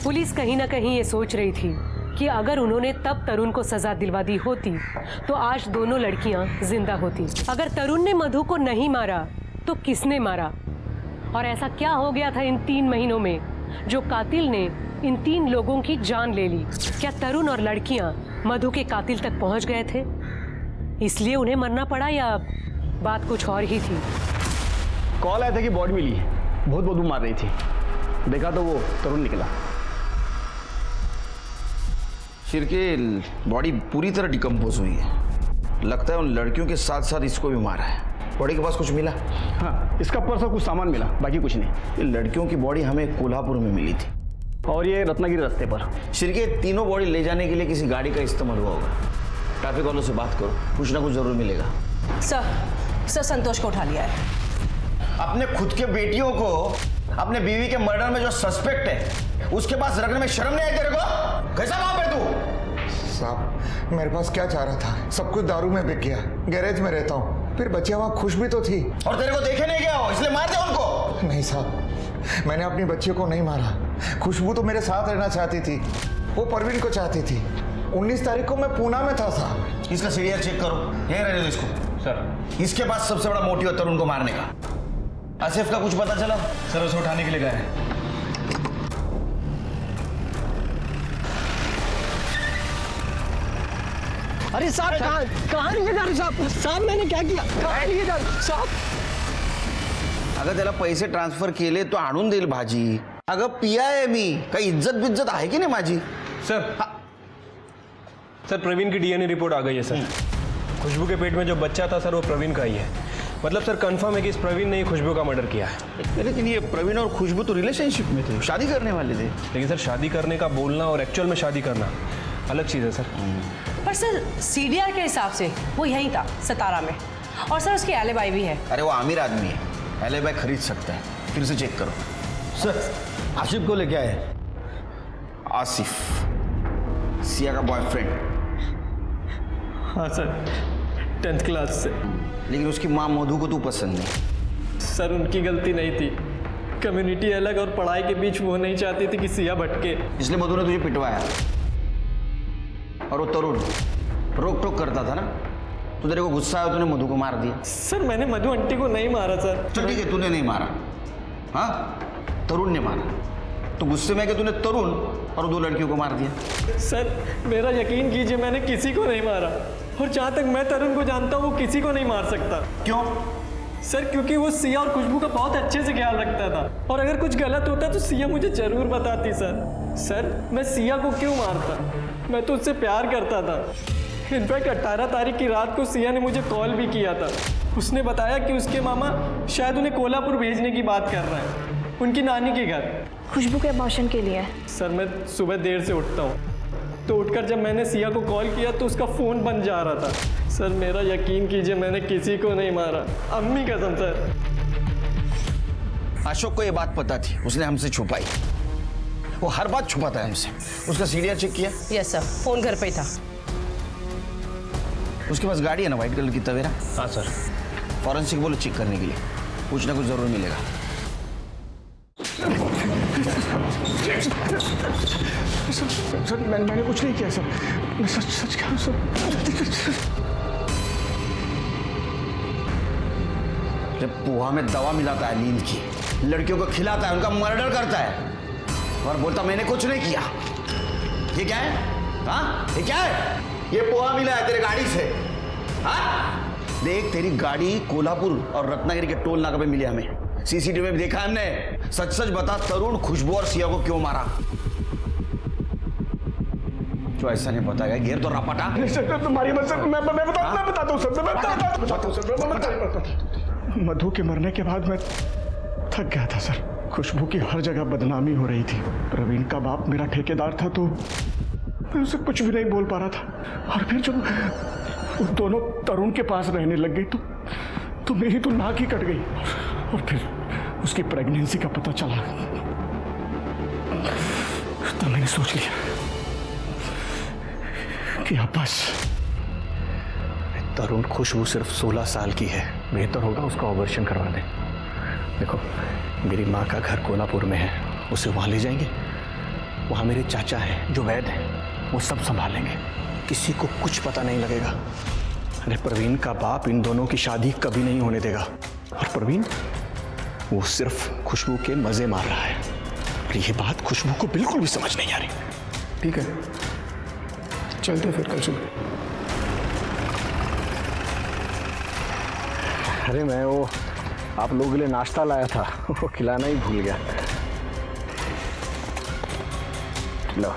पुलिस कहीं ना कहीं ये सोच रही थी कि अगर उन्होंने तब तरुण को सजा दिलवा दी होती तो आज दोनों लड़कियां जिंदा होती। अगर तरुण ने मधु को नहीं मारा तो किसने मारा? और ऐसा क्या हो गया था इन 3 महीनों में जो कातिल ने इन 3 लोगों की जान ले ली? क्या तरुण और लड़कियां मधु के कातिल तक पहुंच गए थे, इसलिए उन्हें मरना पड़ा, या बात कुछ और ही थी? कॉल आया था कि बॉडी मिली है, बहुत बदबू मार रही थी। देखा तो वो तरुण निकला। शेर की बॉडी पूरी तरह डिकम्पोज हुई है। लगता है उन लड़कियों के साथ साथ इसको भी मारा है। बॉडी के पास कुछ मिला? हाँ, इसका पर्स और कुछ सामान मिला, बाकी कुछ नहीं। ये लड़कियों की बॉडी हमें कोल्हापुर में मिली थी और ये रत्नागिरी रास्ते पर। शेर के तीनों बॉडी ले जाने के लिए किसी गाड़ी का इस्तेमाल हुआ होगा। ट्रैफिक वालों से बात करो, कुछ ना कुछ जरूर मिलेगा। सर संतोष को उठा लिया है। अपने खुद के बेटियों को अपने बीवी के मर्डर में जो सस्पेक्ट है उसके पास रखने में शर्म नहीं आई तेरे को? कैसा बाप है तू? साहब, मेरे पास क्या चाह रहा था, सब कुछ दारू में बिक गया। गैरेज में रहता हूँ, फिर बच्चियां वहां खुश भी तो थी। और तेरे को देखे नहीं गया हो इसलिए मार दिया उनको? नहीं साहब, मैंने अपनी बच्चियों को नहीं मारा। खुशबू तो मेरे साथ रहना चाहती थी, वो परवीन को चाहती थी। 19 तारीख को मैं पूना में था साहब। इसका सीरियल चेक करो, यहीं रहने दो इसको। सर, इसके पास सबसे बड़ा मोटिव है तरुण को मारने का। आसिफ का कुछ पता चला? सर उसे उठाने के लिए गए हैं। अरे साहब, कहाँ लिए जा रहे साहब? साहब मैंने क्या किया? कहाँ लिए जा रहे साहब? अगं त्याला पैसे ट्रान्सफर केले तो आणून देईल भाजी। अगं पिया आहे मी, काही इज्जत बिज्जत आहे की नाही माझी? सर प्रवीण की डीएनए रिपोर्ट आ गई है सर। खुशबू के पेट में जो बच्चा था सर वो प्रवीण का ही है। मतलब सर कंफर्म है कि इस प्रवीण ने ही खुशबू का मर्डर किया है। लेकिन ये प्रवीण और खुशबू तो रिलेशनशिप में थे, शादी करने वाले थे। लेकिन सर शादी करने का बोलना और एक्चुअल में शादी करना अलग चीज़ है सर। पर सर सीडीआर के हिसाब से वो यहीं था, सतारा में। और सर उसकी एलिबाई भी है। अरे वो अमीर आदमी है, एलिबाई खरीद सकता है। फिर से चेक करो। सर आसिफ को लेके आए। आसिफ सिया का बॉयफ्रेंड? हाँ सर, 10th क्लास से। लेकिन उसकी माँ मधु को तू पसंद नहीं? सर उनकी गलती नहीं थी, कम्युनिटी अलग और पढ़ाई के बीच वो नहीं चाहती थी कि सिया भटके, इसलिए मधु ने तुझे पिटवाया। और वो तरुण रोक टोक करता था ना, तो तेरे को गुस्सा आया, तूने मधु को मार दिया। सर मैंने मधु आंटी को नहीं मारा सर। चल ठीक है, तूने नहीं मारा, हाँ तरुण ने मारा। तो गुस्से में कि तूने तरुण और 2 लड़कियों को मार दिया। सर मेरा यकीन कीजिए, मैंने किसी को नहीं मारा। और जहाँ तक मैं तरुण को जानता हूँ वो किसी को नहीं मार सकता। क्यों? सर क्योंकि वो सिया और खुशबू का बहुत अच्छे से ख्याल रखता था, और अगर कुछ गलत होता तो सिया मुझे जरूर बताती। सर मैं सिया को क्यों मारता? मैं तो उससे प्यार करता था। इनफैक्ट 18 तारीख की रात को सिया ने मुझे कॉल भी किया था। उसने बताया कि उसके मामा शायद उन्हें कोल्हापुर भेजने की बात कर रहे हैं, उनकी नानी के घर। खुशबू के अबॉर्शन के लिए। सर मैं सुबह देर से उठता हूँ, तो उठकर जब मैंने सिया को कॉल किया तो उसका फ़ोन बंद जा रहा था। सर मेरा यकीन कीजिए, मैंने किसी को नहीं मारा, अम्मी कसम सर। अशोक को ये बात पता थी, उसने हमसे छुपाई। वो हर बात छुपाता है हमसे। उसका सीडीआर चेक किया? यस सर, फोन घर पे ही था। उसके पास गाड़ी है ना व्हाइट कलर की तवेरा? हाँ सर। फॉरेंसिक बोलो चेक करने के लिए, कुछ ना कुछ जरूर मिलेगा। सर मैंने कुछ नहीं किया सर, मैं सच कह रहा हूँ सर। जब पोहा में दवा मिलाता है नींद की, लड़कियों को खिलाता है, उनका मर्डर करता है और बोलता मैंने कुछ नहीं किया। ये क्या है? हाँ ये क्या है? ये पोहा मिला है तेरे गाड़ी से। हाँ देख, तेरी गाड़ी कोल्हापुर और रत्नागिरी के टोल नाका पे मिली हमें। सीसीटीवी में देखा हमने। सच सच बता, तरुण, खुशबू और सिया को क्यों मारा? जो ऐसा नहीं बताएगा घेर तो रपटा। तुम्हारी मत सर, मैं बताता हूँ सर, मैं बताता हूँ। मधु के मरने के बाद मैं थक गया था सर। खुशबू की हर जगह बदनामी हो रही थी। प्रवीण का बाप मेरा ठेकेदार था तो मैं उसे कुछ भी नहीं बोल पा रहा था। और फिर जब वो दोनों तरुण के पास रहने लग गई तो मेरी तो नाक ही कट गई। और फिर उसकी प्रेगनेंसी का पता चला तो मैंने सोच लिया कि अब बस। तरुण, खुशबू सिर्फ 16 साल की है, बेहतर होगा उसका ऑपरेशन करवा दें। देखो, मेरी माँ का घर कोल्हापुर में है, उसे वहाँ ले जाएंगे। वहाँ मेरे चाचा हैं जो वैद्य हैं, वो सब संभालेंगे, किसी को कुछ पता नहीं लगेगा। अरे प्रवीण का बाप इन दोनों की शादी कभी नहीं होने देगा। और प्रवीण वो सिर्फ खुशबू के मजे मार रहा है। और ये बात खुशबू को बिल्कुल भी समझ नहीं आ रही। ठीक है, चलते फिर कल सुबह। अरे मैं वो आप लोगों के लिए नाश्ता लाया था, वो खिलाना ही भूल गया। लो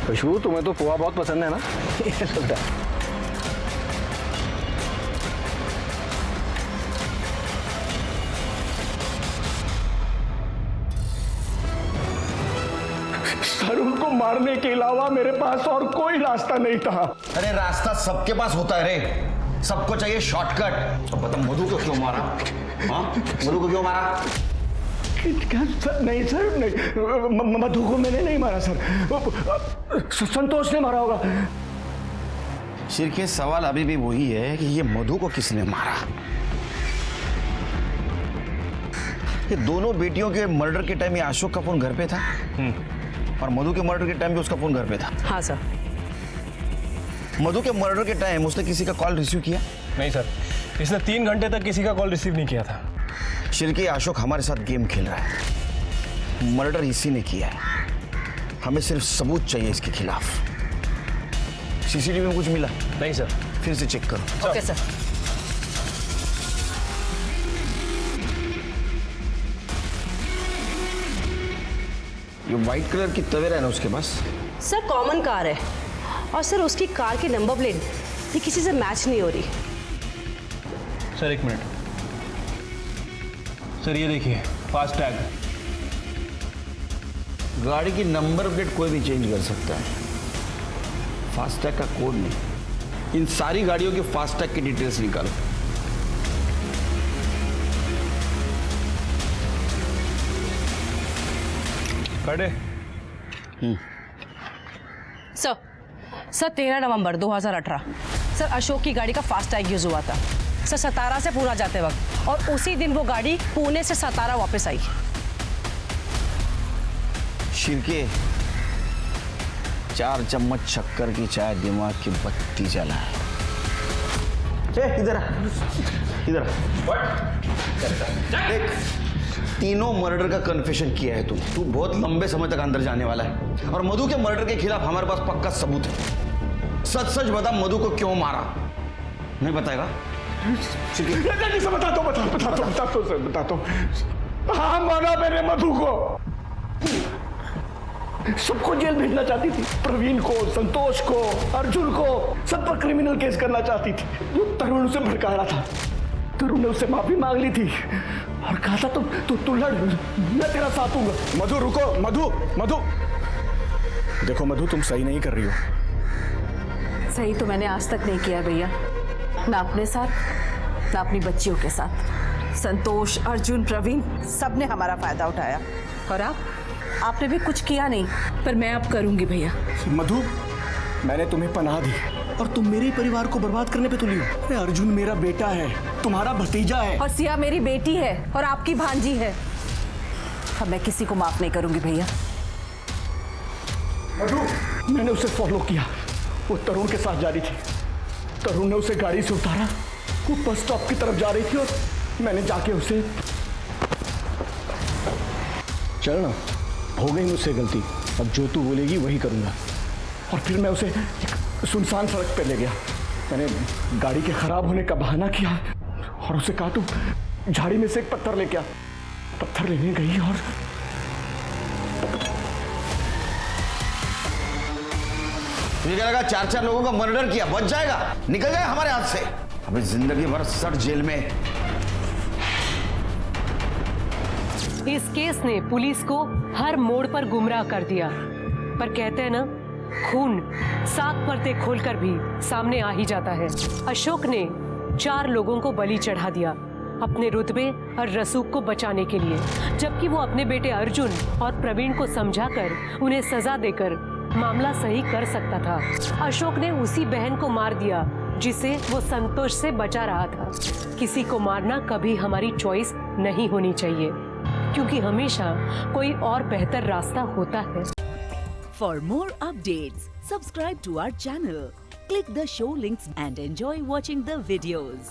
खुशबू, तुम्हें तो पोहा बहुत पसंद है ना? ये लो। तरुण को मारने के अलावा मेरे पास और कोई रास्ता नहीं था। अरे रास्ता सबके पास होता है रे, सबको चाहिए शॉर्टकट। अब बता, मधु को क्यों मारा? हाँ, मधु को क्यों मारा? नहीं सर, नहीं, मधु को मैंने नहीं मारा सर, संतोष ने मारा होगा। सिर के सवाल अभी भी वही है कि ये मधु को किसने मारा। ये दोनों बेटियों के मर्डर के टाइम ये अशोक का फोन घर पे था और मधु के मर्डर के टाइम भी उसका फोन घर पे था। हाँ सर। मधु के मर्डर के टाइम उसने किसी का कॉल रिसीव किया? नहीं सर, इसने 3 घंटे तक किसी का कॉल रिसीव नहीं किया था। शिल्की, अशोक हमारे साथ गेम खेल रहा है। मर्डर इसी ने किया है। हमें सिर्फ सबूत चाहिए इसके खिलाफ। सीसीटीवी में कुछ मिला? नहीं सर। फिर से चेक करो। Okay sir. ये व्हाइट कलर की तवेरा है ना उसके पास? सर कॉमन कार है और सर उसकी कार की नंबर प्लेट ये किसी से मैच नहीं हो रही। सर 1 मिनट सर, ये देखिए फास्ट टैग। गाड़ी की नंबर प्लेट कोई भी चेंज कर सकता है, फास्टैग का कोड नहीं। इन सारी गाड़ियों के फास्टैग की डिटेल्स निकालो। खड़े। सर 13 नवंबर 2018 सर अशोक की गाड़ी का फास्ट टैग यूज हुआ था सर, सतारा से पूरा जाते वक्त, और उसी दिन वो गाड़ी पुणे से सतारा वापस आई। शिरके, 4 चम्मच शक्कर की चाय दिमाग की बत्ती जला। इधर इधर देख, तीनों मर्डर का कन्फेशन किया है तू बहुत लंबे समय तक अंदर जाने वाला है। और मधु के मर्डर के खिलाफ हमारे पास पक्का सबूत है। सच सच बता, मधु को क्यों मारा? नहीं बताएगा? बताता हूँ। हाँ, मारा मैंने मधु को। सबको जेल भेजना चाहती थी, प्रवीण को, संतोष को, अर्जुन को, सब पर क्रिमिनल केस करना चाहती थी। जो तरुण उसे भड़का रहा था, तरुण ने उससे माफी मांग ली थी और कहा था तू लड़, मैं तेरा साथ दूंगा। मधु रुको, मधु देखो मधु, तुम सही नहीं कर रही हो। सही तो मैंने आज तक नहीं किया भैया, ना अपने साथ ना अपनी बच्चियों के साथ। संतोष, अर्जुन, प्रवीण सब ने हमारा फायदा उठाया और आप आपने भी कुछ किया नहीं, पर मैं अब करूंगी भैया। मधु, मैंने तुम्हें पनाह दी और तुम मेरे ही परिवार को बर्बाद करने पे तुली हो। अरे अर्जुन मेरा बेटा है, तुम्हारा भतीजा है। और सिया मेरी बेटी है और आपकी भांजी है। अब मैं किसी को माफ नहीं करूंगी भैया। मधु, मैंने उसे फॉलो किया, वो तरुण के साथ जा रही थी। तरुण ने उसे गाड़ी से उतारा, वो बस स्टॉप की तरफ जा रही थी और मैंने जाके उसे चल ना, हो गई मुझसे गलती, अब जो तू बोलेगी वही करूँगा। और फिर मैं उसे एक सुनसान सड़क पर ले गया। मैंने गाड़ी के खराब होने का बहाना किया और उसे कहा तू झाड़ी में से एक पत्थर लेके आ। पत्थर लेने गई और तुझे क्या लगा 4 लोगों का मर्डर किया बच जाएगा? निकल जाए हमारे हाथ से। अबे जिंदगी भर सट जेल में। इस केस ने पुलिस को हर मोड़ पर गुमराह कर दिया, पर कहते हैं ना, खून 7 परतें खोलकर भी सामने आ ही जाता है। अशोक ने 4 लोगों को बलि चढ़ा दिया अपने रुतबे और रसूख को बचाने के लिए, जबकि वो अपने बेटे अर्जुन और प्रवीण को समझाकर उन्हें सजा देकर मामला सही कर सकता था। अशोक ने उसी बहन को मार दिया जिसे वो संतोष से बचा रहा था। किसी को मारना कभी हमारी चॉइस नहीं होनी चाहिए, क्योंकि हमेशा कोई और बेहतर रास्ता होता है। For more updates, subscribe to our channel, click the show links and enjoy watching the videos.